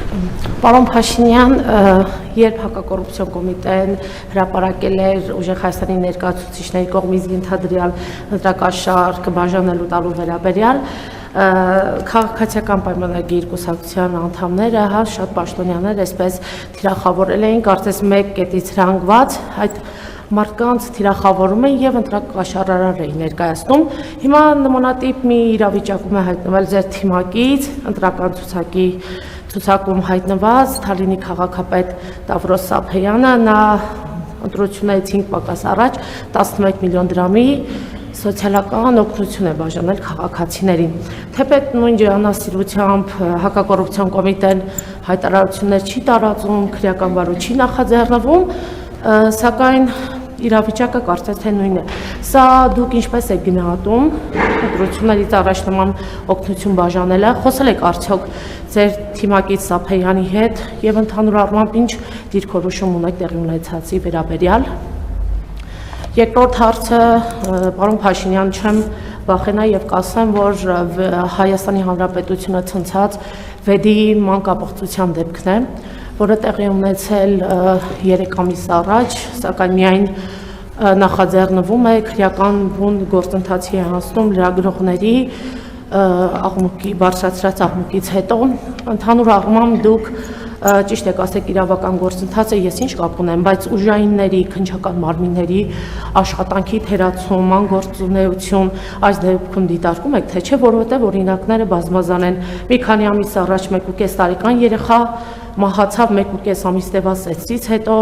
Պարոն Փաշինյան, երբ հակակոռուպցիոն կոմիտեն հրապարակել էր ուժեղ Հայաստանի ներկայացուցիչների կողմից ենթադրյալ ընտրակաշառք բաժանելու տալու վերաբերյալ, քաղաքացիական պայմանագիր կուսակցության անդամները, շատ պաշտոնյաներ այսպես թիրախավորել էին, կարծես մեկ կետից հրանգված, այդ մարդկանց թիրախավորում են եւ ընտրակաշառարար էին ներկայացնում։ Հիմա նմանատիպ մի իրավիճակում է հայտնվել ձեր թիմակից ընտրական ցուցակում հայտնված Թալինի քաղաքապետ Տավրոս Սափեյանը, նա ընտրություններից 5 պակաս առաջ 11 միլիոն դրամի սոցիալական օգնություն է բաժանել քաղաքացիներին։ Թեպետ նույն ջրանասիրությամբ հակակոռուպցիոն կոմիտեն հայտարարություններ չի տարածում, քրեական վարույթ չի նախաձեռնվում, սակայն իրավիճակը կարծես թե նույնն է։ Սա դուք ինչպես եք գնահատում ընտրություններից առաջ նման օգնություն բաժանելը, խոսել եք արդյոք ձեր թիմակից Սափեյանի հետ եւ ընդհանուր առմամբ ինչ դիրքորոշում ունեք տեղի ունեցածի վերաբերյալ։ Երկրորդ հարցը, պարոն Փաշինյան, չեմ վախենա եւ կասեմ, որ Հայաստանի Հանրապետությունը ցնցած վեդի մանկապղծության դեպքն է, որը տեղի ունեցել 3 ամիս առաջ, սակայն միայն նախաձեռնվում է քրեական բուն գործընթացի է հասնում լրագրողների աղմուկի բարձրացրած աղմուկից հետո, ընդհանուր առմամբ դուք ճիշտ եք ասեք իրավական գործընթացը ես ինչ կապ ունեմ, բայց ուժայինների, քննչական մարմինների աշխատանքի թերացում, անգործունեություն այս դեպքում դիտարկում եք, թե չէ, որովհետև օրինակները բազմազան են։ Մի քանի ամիս առաջ 1.5 տարեկան երեխա մահացավ 1.5 ամիս տևած ծեծից հետո,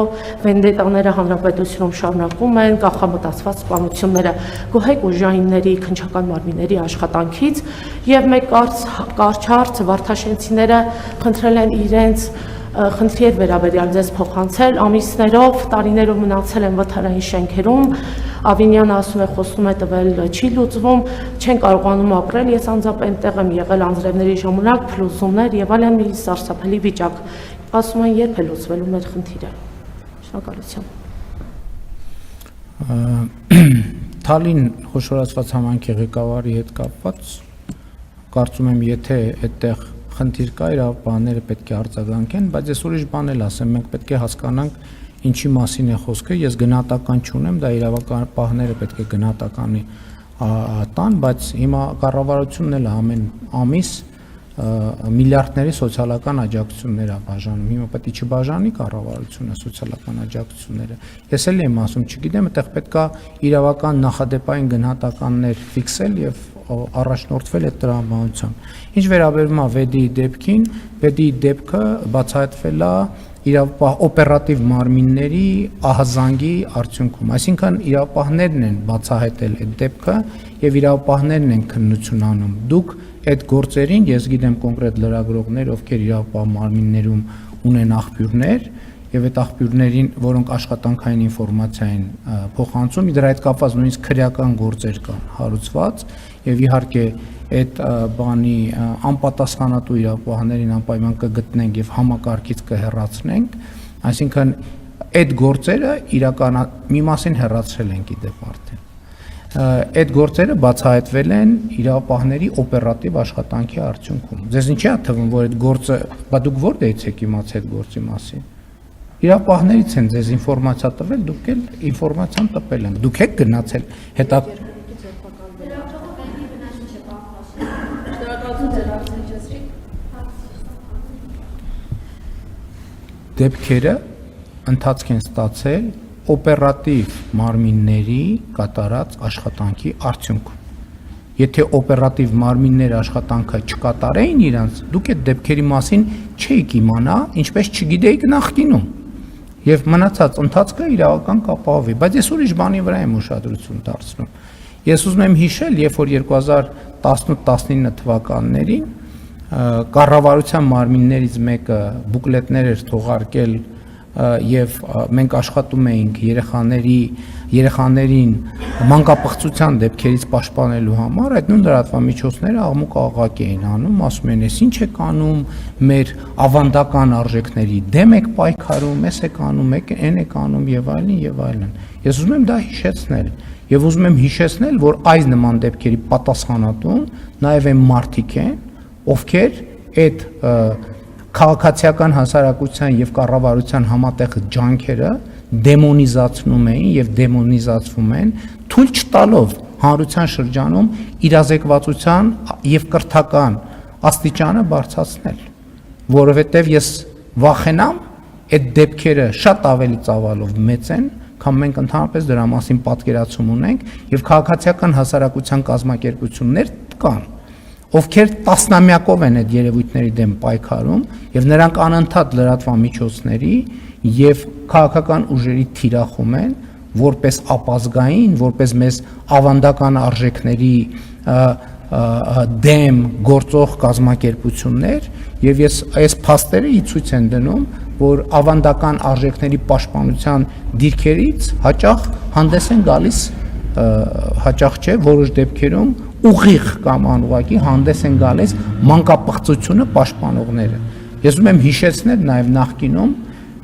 վենդետաները հանրապետությունում շարունակվում են, կանխամտածված սպանությունները գոհեք ուժայինների, քննչական մարմինների աշխատանքից եւ մեկ կարճ հարց վարդաշենցիները խնդրել են իրենց խնդրի վերաբերյալ ձեզ փոխանցել, ամիսներով, տարիներով մնացել են վթարային շենքերում, Ավինյանը ասում է խոսում է տվել չի լուծվում, չեն կարողանում ապրել, ես անձամբ այնտեղ եմ եղել անձրևների ժամանակ, փլուզումներ եւ այլն մի սարսափելի վիճակ, ասում են երբ է լուծվելու մեր խնդիրը։ Շնորհակալություն։ Թալին խոշորացված համայնքի ղեկավարի հետ կապված կարծում եմ եթե այդտեղ խնդիր կա, իրավաբանները պետք է արձագանքեն, բայց ես ուրիշ բան էլ ասեմ, մենք պետք է հասկանանք ինչի մասին է խոսքը, ես գնահատական չունեմ, դա իրավապահները պետք է գնահատականի տան, բայց հիմա կառավարությունն էլ ամեն ամիս միլիարդների սոցիալական աջակցություններ է բաժանում, հիմա պետք է չբաժանի կառավարությունը սոցիալական աջակցությունները։ Ես էլ եմ ասում, չգիտեմ, այդտեղ պետք է իրավական նախադեպային գնահատականներ ֆիքսել եւ առաջնորդվել այդ տրամաբանությամբ։ Ինչ վերաբերում է վեդիի դեպքին, վեդիի դեպքը բացահայտվել է օպերատիվ մարմինների ահազանգի արդյունքում, այսինքն իրավապահներն են բացահայտել այդ դեպքը եւ իրավապահներն են քննություն անում։ Դուք այդ գործերին, ես գիտեմ կոնկրետ լրագրողներ, ովքեր իրավապահ մարմիններում ունեն աղբյուրներ եւ այդ աղբյուրներին, որոնք աշխատանքային ինֆորմացիա են փոխանցում, դրա հետ կապված նույնիսկ քրեական գործեր կան հարուցված եւ իհարկե այդ բանի անպատասխանատու իրավապահներին անպայման կգտնենք եւ համակարգից կհեռացնենք, այսինքն այդ գործերը իրական մի մասին հեռացրել ենք իդեպ արդեն։ Այդ գործերը բացահայտվել են իրավապահների օպերատիվ աշխատանքի արդյունքում։ Ձեզ ինչի՞ է թվում, որ այդ գործը, բա դուք որտեղից եք իմացել այդ գործի մասին։ Իրավապահներից են ձեզ ինֆորմացիա տվել, դուք էլ ինֆորմացիան տպել եք։ Դուք եք գնացել հետա դեպքերը ընթացք են ստացել օպերատիվ մարմինների կատարած աշխատանքի արդյունքում։ Եթե օպերատիվ մարմինները աշխատանքը չկատարեին իրանց, դուք այդ դեպքերի մասին չէիք իմանա, ինչպես չգիտեիք նախկինում։ Եվ մնացած ընթացքը իրավական կապահովի, բայց ես ուրիշ բանի վրա եմ ուշադրություն դարձնում։ Ես ուզում եմ հիշել, երբ որ 2018-19 թվականներին կառավարության մարմիններից մեկը բուկլետներ էր թողարկել եւ մենք աշխատում էինք երեխաներին մանկապղծության դեպքերից պաշտպանելու համար, այդ նույն լրատվամիջոցները աղմուկ աղաղակ էին անում, ասում են, «Ես ինչ եք անում, մեր ավանդական արժեքների դեմ եք պայքարում, էս եք անում, այն եք անում եւ այլն եւ այլն»։ Ես ուզում եմ դա հիշեցնել եւ ուզում եմ հիշեցնել, որ այս նման դեպքերի պատասխանատուն նաեւ այն մարդիկ են, ովքեր այդ քաղաքացիական հասարակության եւ կառավարության համատեղ ջանքերը դեմոնիզացնում էին եւ դեմոնիզացվում են, թույլ չտալով հանրության շրջանում իրազեկվածության եւ կրթական աստիճանը բարձրացնել, որովհետեւ ես վախենամ այդ դեպքերը շատ ավելի ծավալով մեծ են, քան մենք ընդհանրապես դրա մասին պատկերացում ունենք եւ քաղաքացիական հասարակության կազմակերպություններ կան, ովքեր տասնամյակով են այդ երևույթների դեմ պայքարում եւ նրանք անընդհատ լրատվամիջոցների եւ քաղաքական ուժերի թիրախում են որպես ապազգային, որպես մեզ ավանդական արժեքների դեմ գործող կազմակերպություններ եւ ես այս փաստերը ցույց են դնում, որ ավանդական արժեքների պաշտպանության դիրքերից հաճախ հանդես են գալիս, հաճախ չէ, որոշ դեպքերում ուղիղ կամ անուղղակի հանդես են գալիս մանկապղծությունը պաշտպանողները։ Ես ուզում եմ հիշեցնել նաև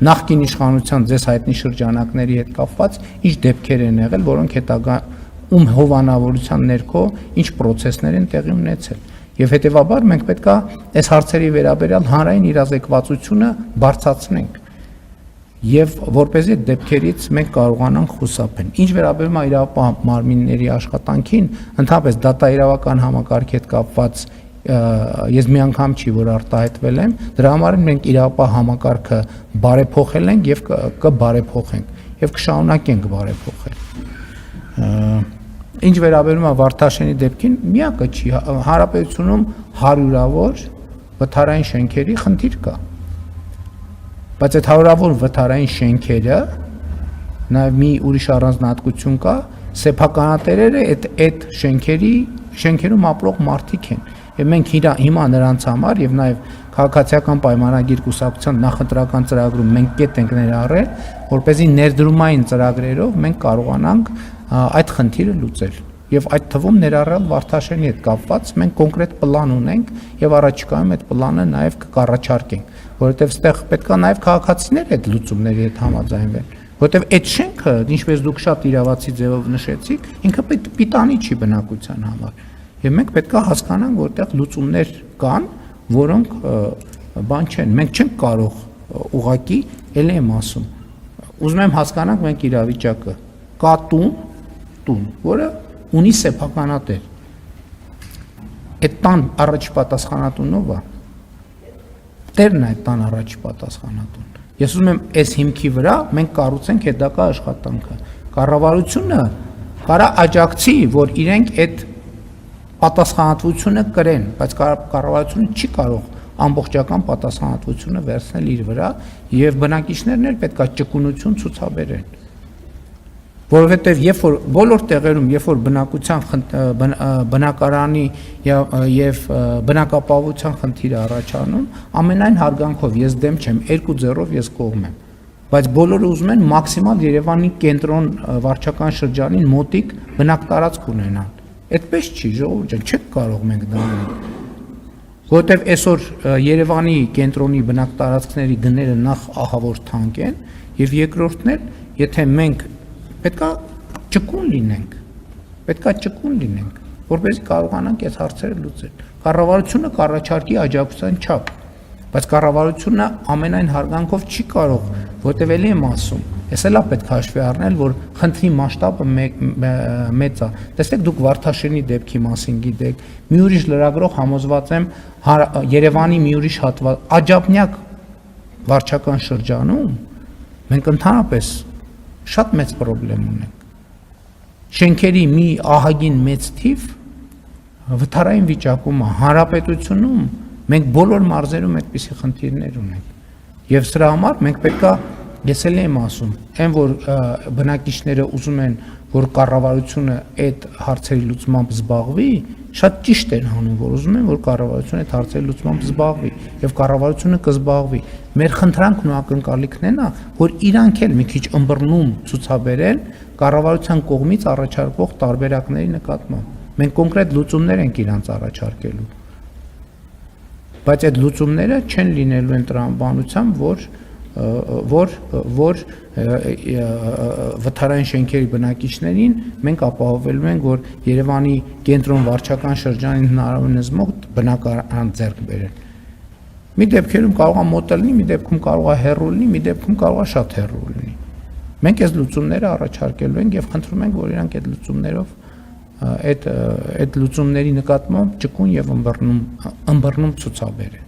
նախկին իշխանության ձեզ հայտնի շրջանակների հետ կապված ինչ դեպքեր են եղել, որոնք հետագա ում հովանավորության ներքո ինչ process-ներ են տեղի ունեցել։ Եվ հետեւաբար մենք պետք է այս հարցերի վերաբերյալ հանրային իրազեկվածությունը բարձրացնենք եւ որպեսզի դեպքերից մենք կարողանանք խուսափել։ Ինչ վերաբերում է իրավապահ մարմինների աշխատանքին, ընդհանրապես դատաիրավական համակարգի հետ կապված ես մի անգամ չի որ արտահայտվել եմ, դրա համար մենք իրավապահ համակարգը բարեփոխել ենք եւ կբարեփոխենք եւ կշարունակենք բարեփոխել։ Ինչ վերաբերում է Վարդաշենի դեպքին, միակը չի, հանրապետությունում հարյուրավոր վթարային շենքերի խնդիր կա։ Բայց այդ հարյուրավոր վթարային շենքերը նաև մի ուրիշ առանձնահատկություն կա, սեփականատերերը այդ շենքերում ապրող մարդիկ են։ Եվ մենք հիմա նրանց համար եւ նաև քաղաքացիական պայմանագիր կուսակցության նախընտրական ծրագրում մենք կետ ենք ներառել, որպեսզի ներդրումային ծրագրերով մենք կարողանանք այդ խնդիրը լուծել եւ այդ թվում ներառյալ Վարդաշենի հետ կապված մենք կոնկրետ պլան ունենք եւ առաջիկայում այդ պլանը նաեւ կառաջարկենք, որովհետեւ այստեղ պետքա նաեւ քաղաքացիները այդ լուծումների հետ համաձայնվեն, որովհետեւ այդ շենքը, ինչպես դուք շատ իրավացի ձևով նշեցիք, ինքը պիտանի չի բնակության համար եւ մենք պետքա հասկանանք, որ այդտեղ լուծումներ կան, որոնք բան չեն, մենք չենք կարող ուղակի ել եմ ասում, ուզում եմ հասկանանք մենք իրավիճակը, կա տուն, որը ունի սեփականատեր, այդ տան առաջ պատասխանատունով է, տերն է այդ տան առաջ պատասխանատուն, ես ուզում եմ այս հիմքի վրա մենք կառուցենք հետագա աշխատանքը, կառավարությունը կարա աջակցի, որ իրենք այդ պատասխանատվությունը կրեն, բայց կառավարությունը չի կարող ամբողջական պատասխանատվությունը վերցնել իր վրա եւ բնակիչներն էլ պետք է ճկունություն ցուցաբերեն, որովհետեւ երբ որ բոլոր տեղերում, երբ որ բնակության բնակարանի եւ բնակապահովության խնդիրը առաջանում, ամենայն հարգանքով ես դեմ չեմ, 2 ձեռով ես կողմ եմ, բայց բոլորը ուզում են մաքսիմալ Երևանի կենտրոն վարչական շրջանին մոտիկ բնակտարածք ունենան։ Այդպես չի, ժողովուրդ ջան, չեք կարող մենք դա անել, որովհետև այսօր Երևանի կենտրոնի բնակտարածքների գները նախ ահավոր թանկ են եւ երկրորդն էլ, եթե մենք պետքա ճկուն լինենք, որպեսզի կարողանանք այս հարցերը լուծել։ Կառավարությունը կառաջարկի աջակցության չափ, բայց կառավարությունը ամենայն հարգանքով չի կարող, որտեղ էլի եմ ասում, ես էլա պետք է հաշվի առնել, որ խնդրի մասշտաբը մեծ է։ Տեսեք, դուք Վարդաշենի դեպքի մասին գիտեք, մի ուրիշ լրագրող համոզված եմ Երևանի մի ուրիշ հատված Աջափնյակ վարչական շրջանում մենք ընդհանրապես շատ մեծ խնդրեմ ունենք։ Շենքերի մի ահագին մեծ թիվ վթարային վիճակում է, հանրապետությունում մենք բոլոր մարզերում այդպիսի խնդիրներ ունենք։ Եվ սրա համար մենք պետքա, ես էլ եմ ասում, այն որ բնակիչները ուզում են, որ կառավարությունը այդ հարցերի լուծմամբ զբաղվի, շատ ճիշտ են անում, որ ուզում են, որ կառավարությունը այդ հարցերի լուծմամբ զբաղվի, եւ կառավարությունը կզբաղվի։ Մեր խնդրանքն ու ակնկալիքն է նա, որ իրանք էլ մի քիչ ըմբռնում ցուցաբերեն կառավարության կողմից առաջարկվող տարբերակների նկատմամբ։ Մենք կոնկրետ լուծումներ ենք իրանց առաջարկելու։ Բայց այդ լուծումները չեն լինելու այն տրամաբանությամբ, որ վթարային շենքերի բնակիչներին մենք ապահովելու ենք, որ Երևանի կենտրոն վարչական շրջանին հնարավորինս մոտ բնակարան ձեռք բերեն։ Մի դեպքերում կարող է մոտ լինի, մի դեպքում կարող է հեռու լինի, մի դեպքում կարող է շատ հեռու լինի։ Մենք այս լուծումները առաջարկելու ենք եւ խնդրում ենք, որ իրանք այդ լուծումներով այդ լուծումների նկատմամբ ճկուն եւ ըմբռնում ցուցաբերեն։